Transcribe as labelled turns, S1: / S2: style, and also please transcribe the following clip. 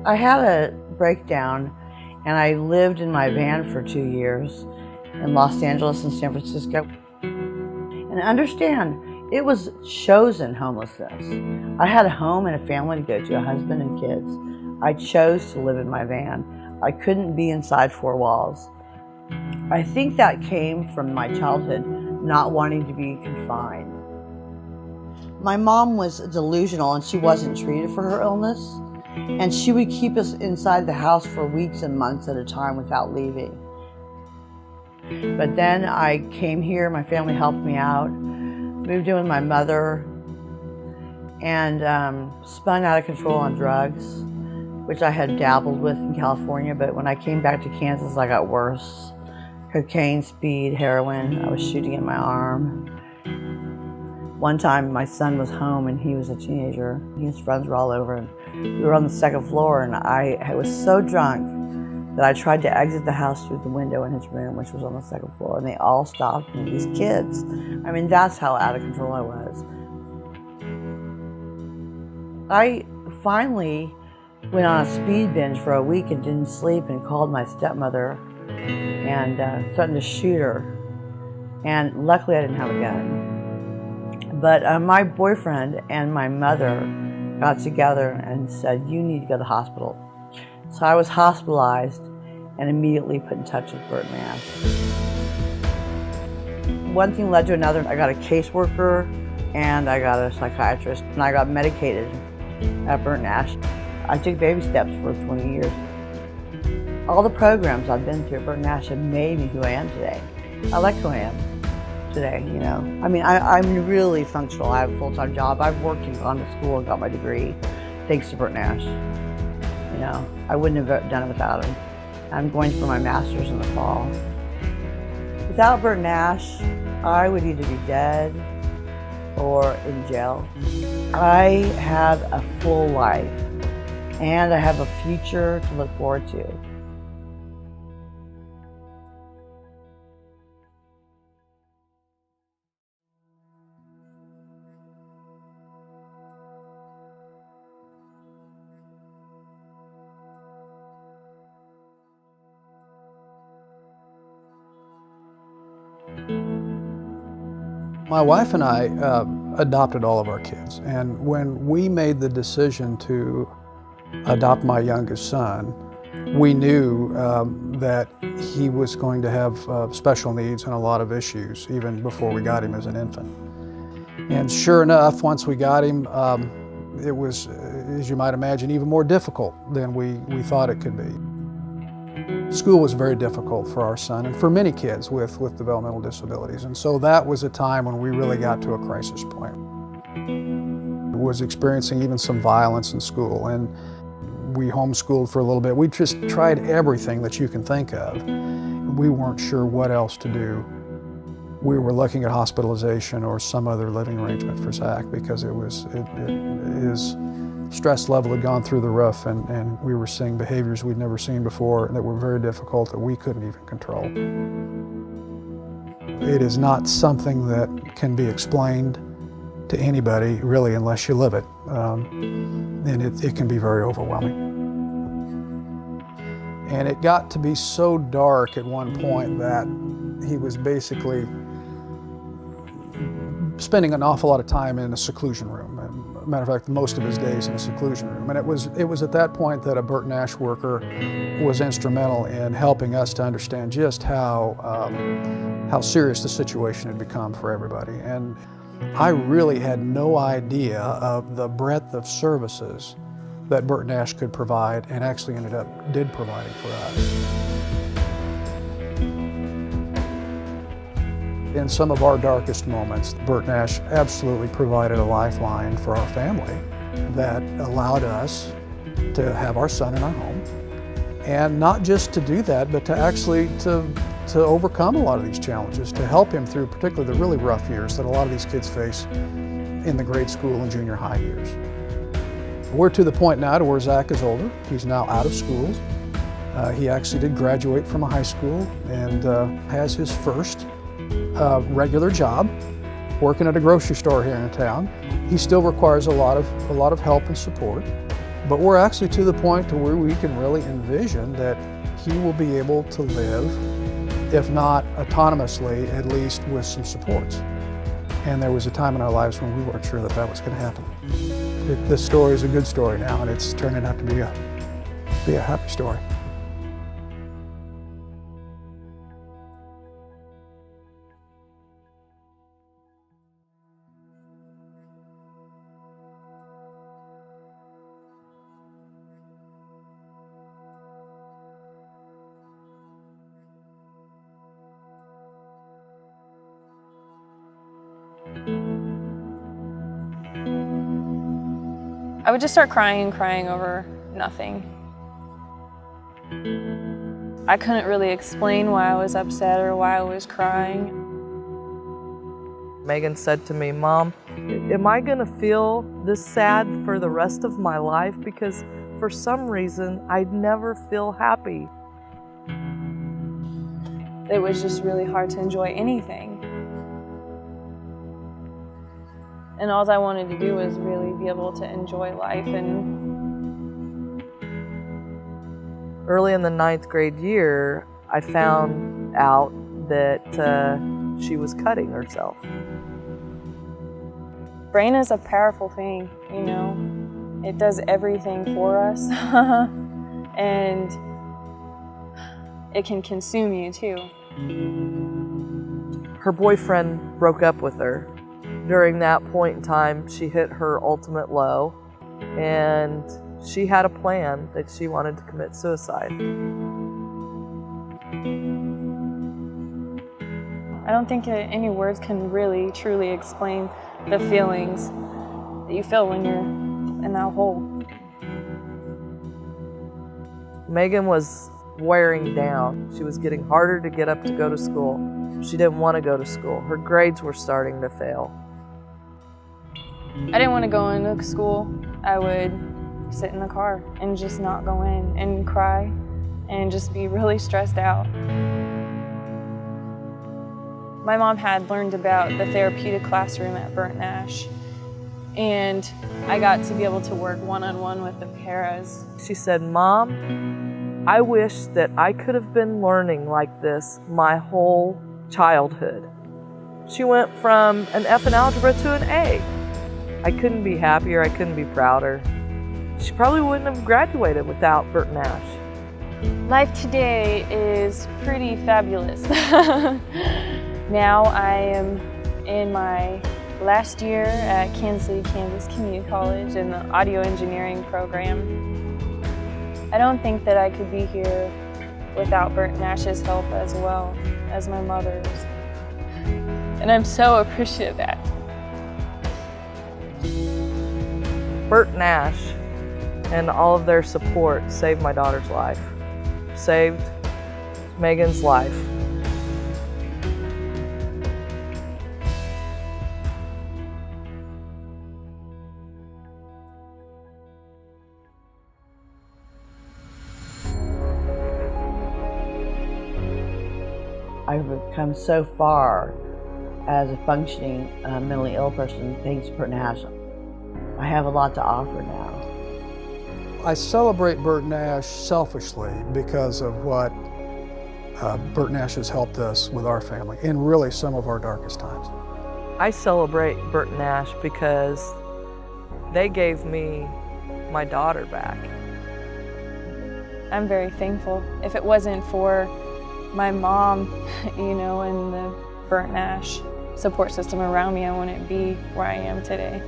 S1: I had a breakdown and I lived in my van for 2 years in Los Angeles and San Francisco. And understand, it was chosen homelessness. I had a home and a family to go to, a husband and kids. I chose to live in my van. I couldn't be inside 4 walls. I think that came from my childhood, not wanting to be confined. My mom was delusional and she wasn't treated for her illness. And she would keep us inside the house for weeks and months at a time without leaving. But then I came here, my family helped me out, moved in with my mother, and spun out of control on drugs, which I had dabbled with in California, but when I came back to Kansas, I got worse. Cocaine, speed, heroin, I was shooting in my arm. One time my son was home and he was a teenager. His friends were all over and we were on the 2nd floor and I was so drunk that I tried to exit the house through the window in his room, which was on the 2nd floor, and they all stopped me, these kids. I mean, that's how out of control I was. I finally went on a speed binge for a week and didn't sleep and called my stepmother and threatened to shoot her. And luckily I didn't have a gun. But my boyfriend and my mother got together and said, you need to go to the hospital. So I was hospitalized and immediately put in touch with Bert Nash. One thing led to another. I got a caseworker and I got a psychiatrist and I got medicated at Bert Nash. I took baby steps for 20 years. All the programs I've been through at Bert Nash have made me who I am today. I like who I am today, you know. I mean, I'm really functional. I have a full-time job. I've worked and gone to school and got my degree thanks to Bert Nash. You know, I wouldn't have done it without him. I'm going for my master's in the fall. Without Bert Nash, I would either be dead or in jail. I have a full life and I have a future to look forward to.
S2: My wife and I adopted all of our kids, and when we made the decision to adopt my youngest son, we knew that he was going to have special needs and a lot of issues even before we got him as an infant. And sure enough, once we got him, it was, as you might imagine, even more difficult than we thought it could be. School was very difficult for our son and for many kids with developmental disabilities, and so that was a time when we really got to a crisis point. He was experiencing even some violence in school, and we homeschooled for a little bit. We just tried everything that you can think of. We weren't sure what else to do. We were looking at hospitalization or some other living arrangement for Zach because his stress level had gone through the roof, and we were seeing behaviors we'd never seen before that were very difficult that we couldn't even control. It is not something that can be explained to anybody really unless you live it, and it can be very overwhelming. And it got to be so dark at one point that he was basically spending an awful lot of time in a seclusion room. Matter of fact, most of his days in a seclusion room. And it was at that point that a Bert Nash worker was instrumental in helping us to understand just how serious the situation had become for everybody. And I really had no idea of the breadth of services that Bert Nash could provide, and actually did providing for us. In some of our darkest moments, Bert Nash absolutely provided a lifeline for our family that allowed us to have our son in our home. And not just to do that, but to actually to overcome a lot of these challenges, to help him through particularly the really rough years that a lot of these kids face in the grade school and junior high years. We're to the point now to where Zach is older. He's now out of school. He actually did graduate from a high school and has his first regular job. working at a grocery store here in town. He still requires a lot of help and support, but we're actually to the point to where we can really envision that he will be able to live, if not autonomously, at least with some supports. And there was a time in our lives when we weren't sure that that was going to happen. This story is a good story now, and it's turning out to be a happy story.
S3: I would just start crying over nothing. I couldn't really explain why I was upset or why I was crying.
S4: Megan said to me, "Mom, am I gonna feel this sad for the rest of my life? Because for some reason, I never feel happy."
S3: It was just really hard to enjoy anything. And all I wanted to do was really be able to enjoy life. And
S4: early in the 9th grade year, I found out that she was cutting herself.
S3: Brain is a powerful thing, you know. It does everything for us. And it can consume you too.
S4: Her boyfriend broke up with her. During that point in time, she hit her ultimate low, and she had a plan that she wanted to commit suicide.
S3: I don't think any words can really, truly explain the feelings that you feel when you're in that hole.
S4: Megan was wearing down. She was getting harder to get up to go to school. She didn't want to go to school. Her grades were starting to fail.
S3: I didn't want to go into school. I would sit in the car and just not go in and cry and just be really stressed out. My mom had learned about the therapeutic classroom at Bert Nash, and I got to be able to work one-on-one with the paras.
S4: She said, "Mom, I wish that I could have been learning like this my whole childhood." She went from an F in algebra to an A. I couldn't be happier, I couldn't be prouder. She probably wouldn't have graduated without Bert Nash.
S3: Life today is pretty fabulous. Now I am in my last year at Kansas City, Kansas Community College in the audio engineering program. I don't think that I could be here without Bert Nash's help as well as my mother's. And I'm so appreciative of that.
S4: Bert Nash and all of their support saved my daughter's life, saved Megan's life.
S1: I've come so far as a functioning mentally ill person thanks to Bert Nash. I have a lot to offer now.
S2: I celebrate Bert Nash selfishly because of what Bert Nash has helped us with our family in really some of our darkest times.
S4: I celebrate Bert Nash because they gave me my daughter back.
S3: I'm very thankful. If it wasn't for my mom, you know, and the Bert Nash support system around me, I wouldn't be where I am today.